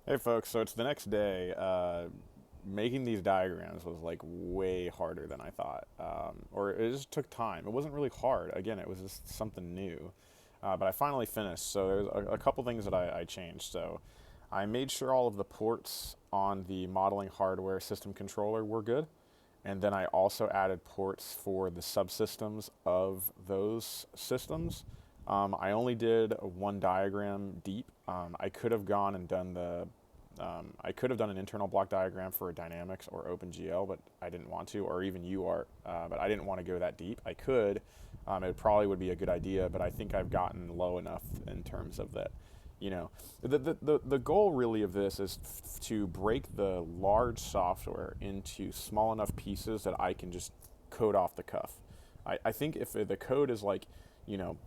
Hey folks, so it's the next day. Making these diagrams was like way harder than I thought, or it just took time. It wasn't really hard. Again, it was just something new, but I finally finished. So there's a couple things that I changed. So I made sure all of the ports on the modeling hardware system controller were good, and then I also added ports for the subsystems of those systems. I only did one diagram deep. I could have gone and done I could have done an internal block diagram for Dynamics or OpenGL, but I didn't want to, or even UART, but I didn't want to go that deep. I could. It probably would be a good idea, but I think I've gotten low enough in terms of that. You know, the goal really of this is to break the large software into small enough pieces that I can just code off the cuff. I think if the code is like, you know,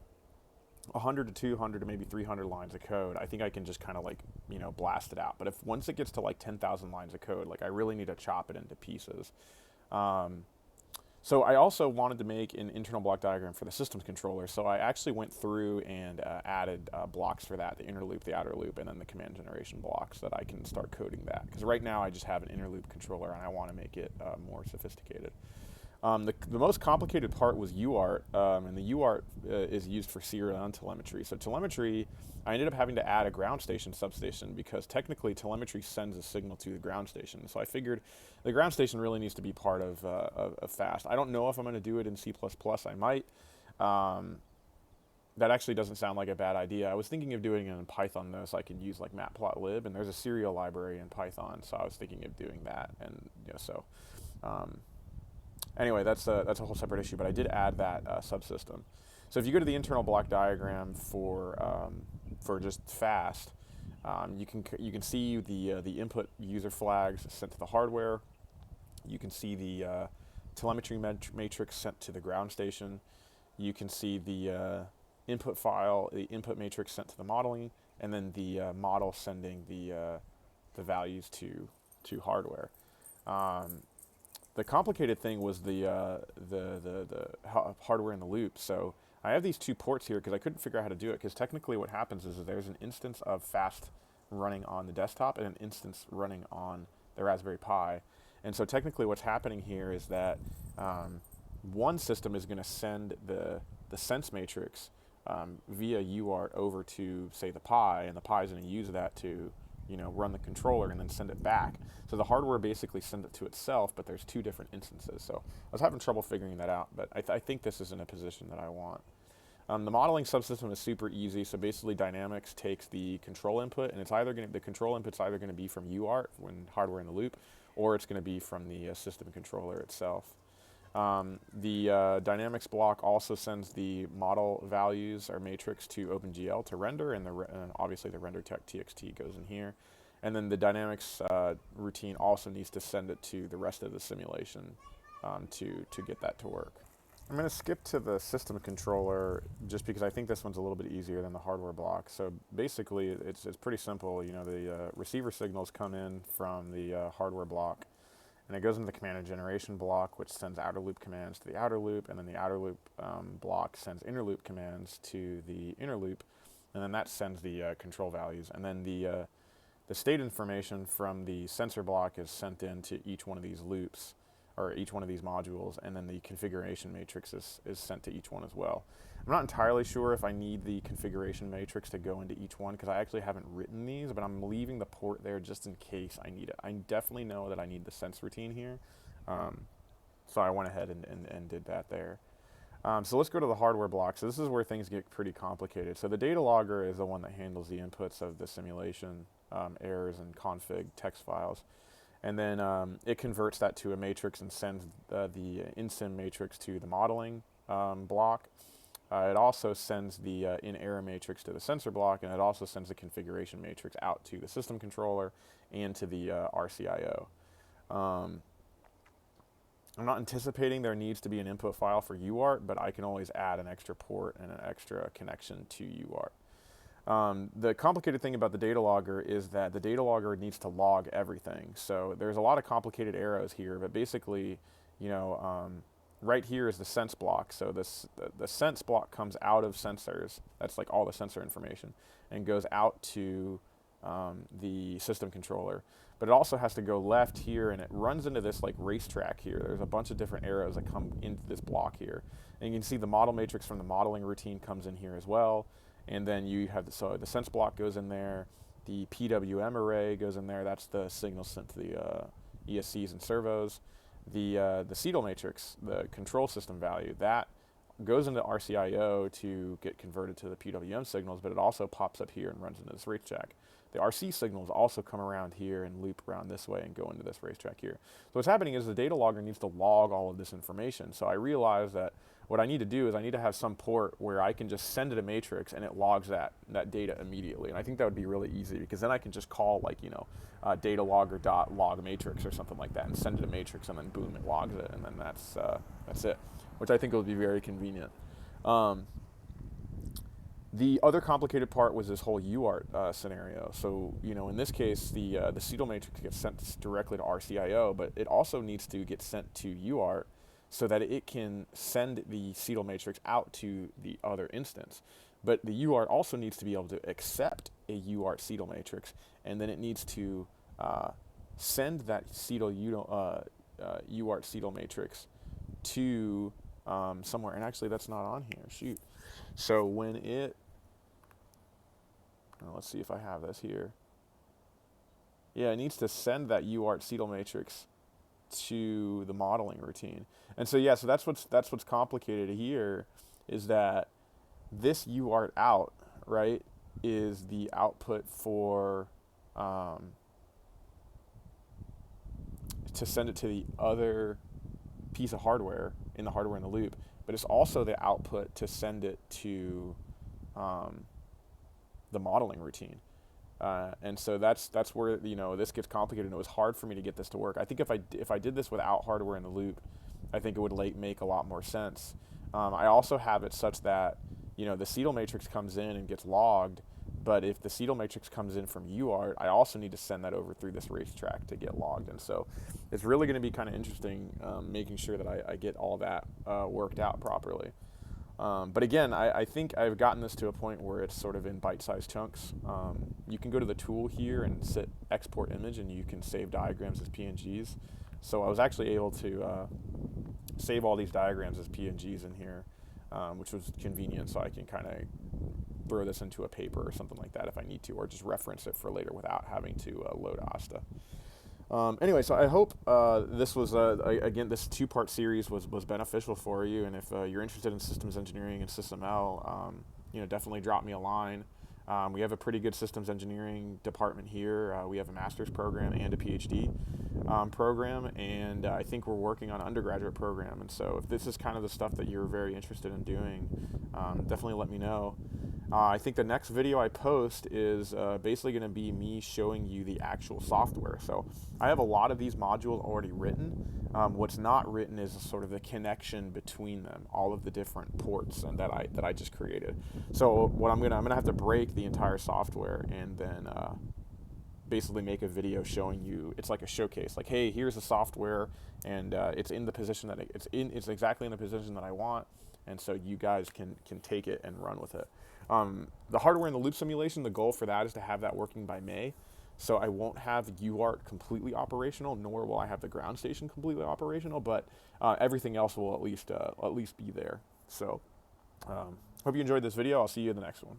100 to 200 to maybe 300 lines of code, I think I can just kind of like, blast it out. But if once it gets to like 10,000 lines of code, like I really need to chop it into pieces. Um, so I also wanted to make an internal block diagram for the systems controller. So I actually went through and added blocks for that, the inner loop, the outer loop, and then the command generation blocks that I can start coding that. Because right now I just have an inner loop controller and I want to make it more sophisticated. The most complicated part was UART, and the UART is used for serial and telemetry. So telemetry, I ended up having to add a ground station substation because technically telemetry sends a signal to the ground station. So I figured the ground station really needs to be part of FAST. I don't know if I'm going to do it in C++. I might. That actually doesn't sound like a bad idea. I was thinking of doing it in Python though, so I could use like matplotlib, and there's a serial library in Python, so I was thinking of doing that, and so. Um, Anyway, that's a whole separate issue, but I did add that subsystem. So if you go to the internal block diagram for just fast, you can see the input user flags sent to the hardware. You can see the telemetry matrix sent to the ground station. You can see the input file, the input matrix sent to the modeling, and then the model sending the values to hardware. Um, the complicated thing was the hardware in the loop. So I have these two ports here because I couldn't figure out how to do it, because technically what happens is there's an instance of fast running on the desktop and an instance running on the Raspberry Pi. And so technically what's happening here is that one system is going to send the sense matrix via UART over to, say, the Pi, and the Pi is going to use that to run the controller and then send it back. So the hardware basically sends it to itself, but there's two different instances. So I was having trouble figuring that out, but I think this is in a position that I want. The modeling subsystem is super easy. So basically Dynamics takes the control input, and the control input's either going to be from UART, when hardware in the loop, or it's going to be from the system controller itself. The Dynamics block also sends the model values or matrix to OpenGL to render, and obviously the render.txt goes in here. And then the Dynamics routine also needs to send it to the rest of the simulation to get that to work. I'm going to skip to the system controller just because I think this one's a little bit easier than the hardware block. So basically it's pretty simple. The receiver signals come in from the hardware block, and it goes into the command generation block, which sends outer loop commands to the outer loop, and then the outer loop block sends inner loop commands to the inner loop, and then that sends the control values. And then the state information from the sensor block is sent into each one of these loops, or each one of these modules, and then the configuration matrix is sent to each one as well. I'm not entirely sure if I need the configuration matrix to go into each one, because I actually haven't written these, but I'm leaving the port there just in case I need it. I definitely know that I need the sense routine here, so I went ahead and did that there. So let's go to the hardware block. So this is where things get pretty complicated. So the data logger is the one that handles the inputs of the simulation, errors and config text files. And then it converts that to a matrix and sends the in-sim matrix to the modeling block. It also sends the in-error matrix to the sensor block, and it also sends the configuration matrix out to the system controller and to the RCIO. I'm not anticipating there needs to be an input file for UART, but I can always add an extra port and an extra connection to UART. The complicated thing about the data logger is that the data logger needs to log everything. So there's a lot of complicated arrows here, but basically, right here is the sense block. So the sense block comes out of sensors. That's like all the sensor information, and goes out to the system controller. But it also has to go left here, and it runs into this like racetrack here. There's a bunch of different arrows that come into this block here. And you can see the model matrix from the modeling routine comes in here as well. And then you have so the sense block goes in there. The PWM array goes in there. That's the signal sent to the ESCs and servos. The CETL matrix, the control system value, that goes into RCIO to get converted to the PWM signals, but it also pops up here and runs into this racetrack. The RC signals also come around here and loop around this way and go into this racetrack here. So what's happening is the data logger needs to log all of this information. So I realized that what I need to do is I need to have some port where I can just send it a matrix and it logs that data immediately. And I think that would be really easy, because then I can just call like, data logger dot log matrix or something like that and send it a matrix, and then boom, it logs it, and then that's it, which I think will be very convenient. The other complicated part was this whole UART scenario. So, in this case, the CETL matrix gets sent directly to RCIO, but it also needs to get sent to UART so that it can send the CETL matrix out to the other instance. But the UART also needs to be able to accept a UART CETL matrix, and then it needs to send that UART CETL matrix to somewhere. And actually, that's not on here. Shoot. So when it, let's see if I have this here. Yeah, it needs to send that UART CETL matrix to the modeling routine. And so so that's what's complicated here, is that this UART out, right, is the output for to send it to the other piece of hardware in the hardware in the loop, but it's also the output to send it to the modeling routine. And so that's where this gets complicated, and it was hard for me to get this to work. I think if I did this without hardware in the loop, I think it would make a lot more sense. I also have it such that the CETL matrix comes in and gets logged, but if the CETL matrix comes in from UART, I also need to send that over through this racetrack to get logged. And so it's really going to be kind of interesting making sure that I get all that worked out properly. But again, I think I've gotten this to a point where it's sort of in bite-sized chunks. You can go to the tool here and set export image, and you can save diagrams as PNGs. So I was actually able to save all these diagrams as PNGs in here, which was convenient, so I can kind of throw this into a paper or something like that if I need to, or just reference it for later without having to load Astah. Anyway, so I hope this was, again, this two-part series was beneficial for you, and if you're interested in systems engineering and SysML, definitely drop me a line. We have a pretty good systems engineering department here. We have a master's program and a PhD program, and I think we're working on an undergraduate program. And so if this is kind of the stuff that you're very interested in doing, definitely let me know. I think the next video I post is basically going to be me showing you the actual software. So I have a lot of these modules already written. What's not written is sort of the connection between them, all of the different ports and that I just created. So what I'm gonna have to break the entire software and then basically make a video showing you. It's like a showcase, like, hey, here's the software, and it's in the position that it's exactly in the position that I want, and so you guys can take it and run with it. The hardware in the loop simulation, the goal for that is to have that working by May. So I won't have UART completely operational, nor will I have the ground station completely operational, but everything else will at least be there. So hope you enjoyed this video. I'll see you in the next one.